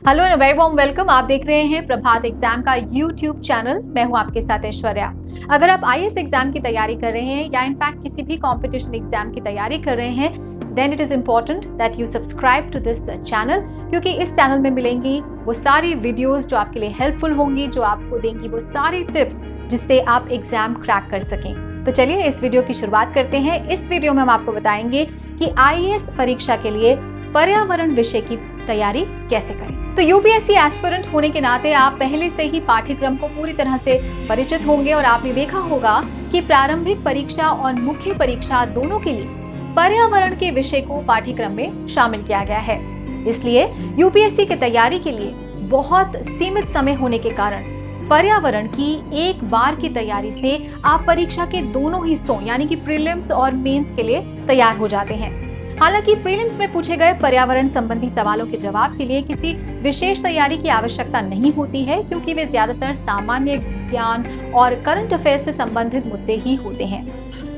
Hello and very warm welcome. आप देख रहे हैं प्रभात एग्जाम का यूट्यूब चैनल। मैं हूं आपके साथ ऐश्वर्या। अगर आप आईएएस एग्जाम की तैयारी कर रहे हैं या इनफैक्ट किसी भी कंपटीशन एग्जाम की तैयारी कर रहे हैं, then it is important that you subscribe to this channel, क्योंकि इस चैनल में मिलेंगी वो सारी वीडियोज जो आपके लिए हेल्पफुल होंगी, जो आपको देंगी वो सारी टिप्स जिससे आप एग्जाम क्रैक कर सकें। तो चलिए इस वीडियो की शुरुआत करते हैं। इस वीडियो में हम आपको बताएंगे कि आईएएस परीक्षा के लिए पर्यावरण विषय की तैयारी कैसे करें। तो यूपीएससी एस्पिरेंट होने के नाते आप पहले से ही पाठ्यक्रम को पूरी तरह से परिचित होंगे और आपने देखा होगा कि प्रारंभिक परीक्षा और मुख्य परीक्षा दोनों के लिए पर्यावरण के विषय को पाठ्यक्रम में शामिल किया गया है। इसलिए यूपीएससी की तैयारी के लिए बहुत सीमित समय होने के कारण पर्यावरण की एक बार की तैयारी से आप परीक्षा के दोनों हिस्सों यानी कि प्रीलिम्स और मेंस के लिए तैयार हो जाते हैं। हालांकि प्रीलिम्स में पूछे गए पर्यावरण संबंधी सवालों के जवाब के लिए किसी विशेष तैयारी की आवश्यकता नहीं होती है, क्योंकि वे ज्यादातर सामान्य ज्ञान और करंट अफेयर्स से संबंधित मुद्दे ही होते हैं।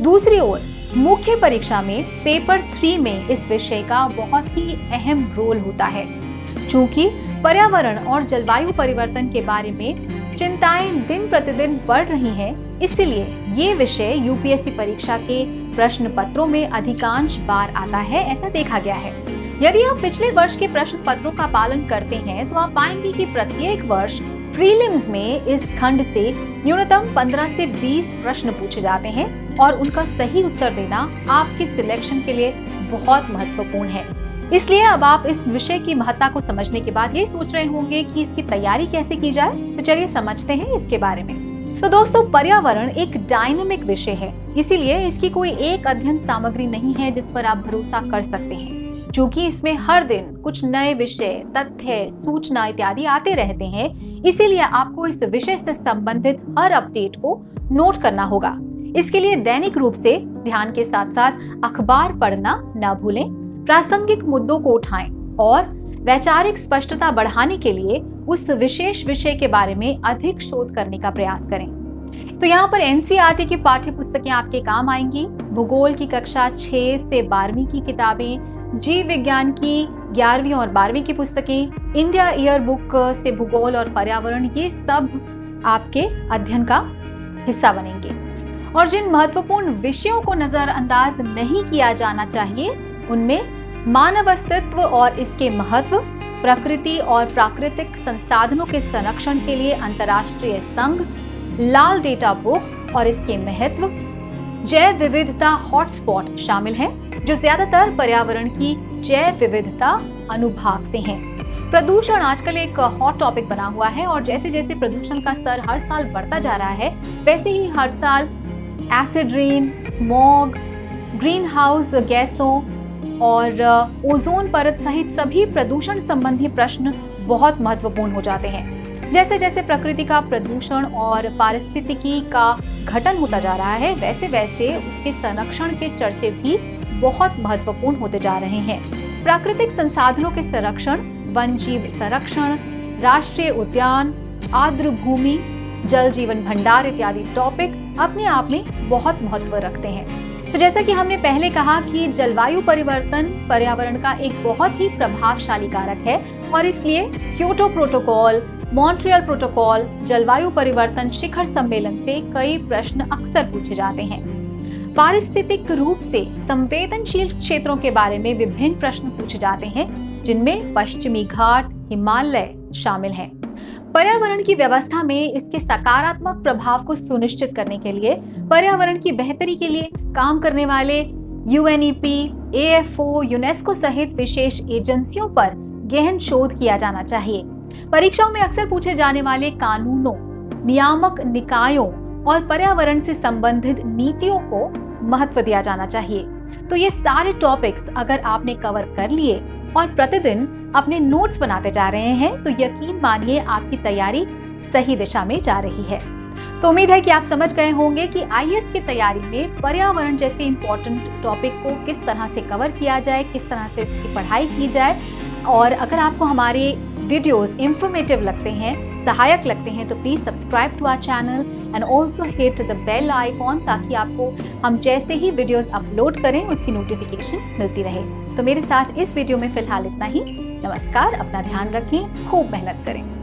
दूसरी ओर मुख्य परीक्षा में पेपर 3 में इस विषय का बहुत ही अहम रोल होता है। चूंकि पर्यावरण और जलवायु परिवर्तन के बारे में चिंताएं दिन प्रतिदिन बढ़ रही हैं, इसलिए ये विषय यूपीएससी परीक्षा के प्रश्न पत्रों में अधिकांश बार आता है, ऐसा देखा गया है। यदि आप पिछले वर्ष के प्रश्न पत्रों का पालन करते हैं तो आप पाएंगे कि प्रत्येक वर्ष प्रीलिम्स में इस खंड से न्यूनतम 15 से 20 प्रश्न पूछे जाते हैं और उनका सही उत्तर देना आपके सिलेक्शन के लिए बहुत महत्वपूर्ण है। इसलिए अब आप इस विषय की महत्ता को समझने के बाद ये सोच रहे होंगे कि इसकी तैयारी कैसे की जाए। तो चलिए समझते हैं इसके बारे में। तो दोस्तों, पर्यावरण एक डायनामिक विषय है, इसीलिए इसकी कोई एक अध्ययन सामग्री नहीं है जिस पर आप भरोसा कर सकते हैं। क्योंकि इसमें हर दिन कुछ नए विषय, तथ्य, सूचना इत्यादि आते रहते हैं, इसीलिए आपको इस विषय से संबंधित हर अपडेट को नोट करना होगा। इसके लिए दैनिक रूप से ध्यान के साथ साथ अखबार पढ़ना न भूलें, प्रासंगिक मुद्दों को उठाएं और वैचारिक स्पष्टता बढ़ाने के लिए उस विशेष विषय के बारे में अधिक शोध करने का प्रयास करें। तो यहाँ पर एनसीईआरटी की पाठ्य पुस्तकें आपके काम आएंगी। भूगोल की कक्षा 6 से 12वीं की किताबें, जीव विज्ञान की 11वीं और 12वीं की पुस्तकें, इंडिया ईयर बुक से भूगोल और पर्यावरण, ये सब आपके अध्ययन का हिस्सा बनेंगे। और जिन महत्वपूर्ण विषयों को नजरअंदाज नहीं किया जाना चाहिए उनमें मानव अस्तित्व और इसके महत्व, प्रकृति और प्राकृतिक संसाधनों के संरक्षण के लिए अंतर्राष्ट्रीय संघ, लाल डेटा बुक और इसके महत्व, जैव विविधता हॉटस्पॉट शामिल हैं, जो ज्यादातर पर्यावरण की जैव विविधता अनुभाग से हैं। प्रदूषण आजकल एक हॉट टॉपिक बना हुआ है और जैसे जैसे प्रदूषण का स्तर हर साल बढ़ता जा रहा है, वैसे ही हर साल acid rain, smog, green house गैसों और ओजोन परत सहित सभी प्रदूषण संबंधी प्रश्न बहुत महत्वपूर्ण हो जाते हैं। जैसे जैसे प्रकृति का प्रदूषण और पारिस्थितिकी का घटन होता जा रहा है, वैसे वैसे उसके संरक्षण के चर्चे भी बहुत महत्वपूर्ण होते जा रहे हैं। प्राकृतिक संसाधनों के संरक्षण, वन जीव संरक्षण, राष्ट्रीय उद्यान, आर्द्र भूमि, जल जीवन भंडार इत्यादि टॉपिक अपने आप में बहुत महत्व रखते हैं। तो जैसा कि हमने पहले कहा कि जलवायु परिवर्तन पर्यावरण का एक बहुत ही प्रभावशाली कारक है और इसलिए क्योटो प्रोटोकॉल, मॉन्ट्रियल प्रोटोकॉल, जलवायु परिवर्तन शिखर सम्मेलन से कई प्रश्न अक्सर पूछे जाते हैं। पारिस्थितिक रूप से संवेदनशील क्षेत्रों के बारे में विभिन्न प्रश्न पूछे जाते हैं, जिनमें पश्चिमी घाट, हिमालय शामिल हैं। पर्यावरण की व्यवस्था में इसके सकारात्मक प्रभाव को सुनिश्चित करने के लिए पर्यावरण की बेहतरी के लिए काम करने वाले यूएनईपी, एएफओ, यूनेस्को सहित विशेष एजेंसियों पर गहन शोध किया जाना चाहिए। परीक्षाओं में अक्सर पूछे जाने वाले कानूनों, नियामक निकायों और पर्यावरण से संबंधित नीतियों को महत्व दिया जाना चाहिए। तो ये सारे टॉपिक्स अगर आपने कवर कर लिए और प्रतिदिन अपने नोट्स बनाते जा रहे हैं, तो यकीन मानिए आपकी तैयारी सही दिशा में जा रही है। तो उम्मीद है कि आप समझ गए होंगे कि आईएएस की तैयारी में पर्यावरण जैसे इंपॉर्टेंट टॉपिक को किस तरह से कवर किया जाए, किस तरह से इसकी पढ़ाई की जाए। और अगर आपको हमारे वीडियोस इंफॉर्मेटिव लगते हैं, सहायक लगते हैं, तो please subscribe to our channel and also hit the bell icon, ताकि आपको हम जैसे ही वीडियोस अपलोड करें उसकी नोटिफिकेशन मिलती रहे। तो मेरे साथ इस वीडियो में फिलहाल इतना ही। नमस्कार, अपना ध्यान रखें, खूब मेहनत करें।